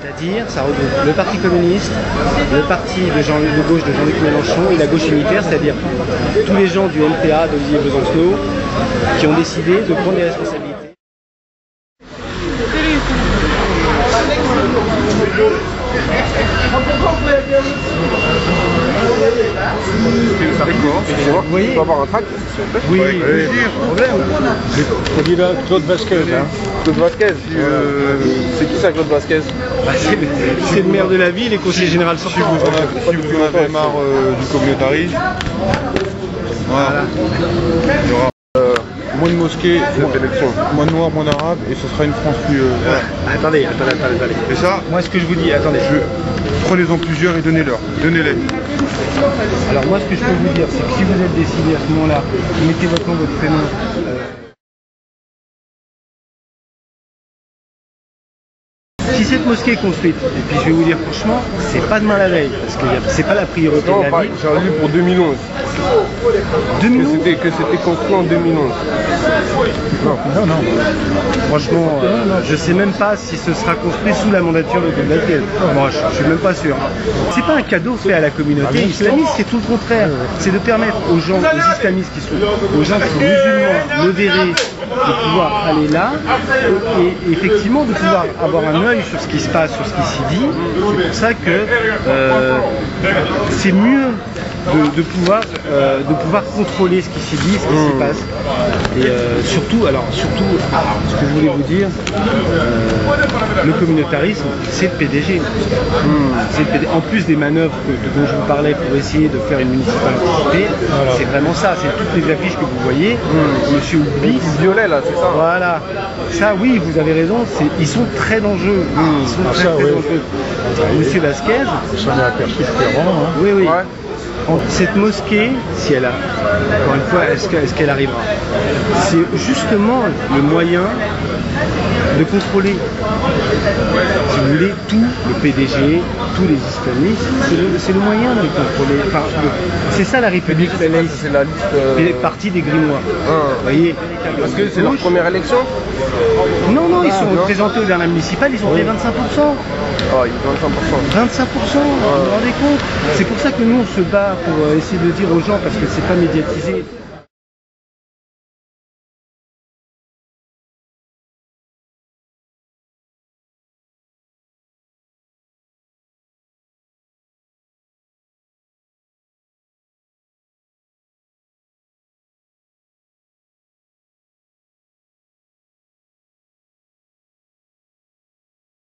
C'est-à-dire, ça regroupe le Parti communiste, le parti de gauche de Jean-Luc Mélenchon et la gauche unitaire, c'est-à-dire tous les gens du NPA d'Olivier Besancenot qui ont décidé de prendre des responsabilités. Vous voyez, il faut avoir un tract. Oui, problème. Celui-là, Claude Vasquez. Hein. Claude Vasquez, c'est qui ça, Claude Vasquez? C'est le maire de la ville et conseiller général sortant. Si vous en avez marre du communautarisme, voilà. Il y aura moins de mosquées, moins de noirs, moins d'arabes, et ce sera une France plus... Voilà. Attendez. Et ça, moi ce que je vous dis, attendez. Prenez-en plusieurs et donnez-leur. Donnez-les. Alors moi ce que je peux vous dire, c'est que si vous êtes décidé à ce moment-là, vous mettez votre nom, votre prénom. Si cette mosquée est construite, et puis je vais vous dire franchement, c'est pas demain la veille, parce que c'est pas la priorité de la ville. J'ai lu pour 2011. 2011 que c'était construit en 2011. Non. Franchement, je sais même pas si ce sera construit sous la mandature de Claude Vasquez. Moi, je suis même pas sûr. C'est pas un cadeau fait à la communauté islamiste, c'est tout le contraire. C'est de permettre aux gens, aux islamistes aux gens qui sont musulmans, modérés, de pouvoir aller là et effectivement de pouvoir avoir un œil sur ce qui se passe, sur ce qui s'y dit. C'est pour ça que c'est mieux de pouvoir contrôler ce qui s'y dit, ce qui s'y passe. Et surtout, ce que je voulais vous dire, le communautarisme, c'est le PDG. En plus des manœuvres dont je vous parlais pour essayer de faire une municipale anticipée, c'est vraiment ça. C'est toutes les affiches que vous voyez. Monsieur Oubli, violet là, c'est ça. Voilà. Ça, oui, vous avez raison. Ils sont très dangereux. Ils sont très dangereux. Monsieur Vasquez. Ça m'a aperçu Ferrand. Hein. Oui. Ouais. Cette mosquée, si elle a, encore une fois, est-ce qu'elle arrivera? C'est justement le moyen de contrôler, si vous voulez, tout le PDG, tous les islamistes, c'est le moyen de les contrôler. Enfin, c'est ça la République, c'est la liste partie des grimoires. Vous voyez, parce que c'est leur première élection. Non, ils sont représentés aux dernières municipales, ils ont fait 25%. Ah, 25%. 25%, vous vous rendez compte? C'est pour ça que nous on se bat pour essayer de dire aux gens, parce que c'est pas médiatisé.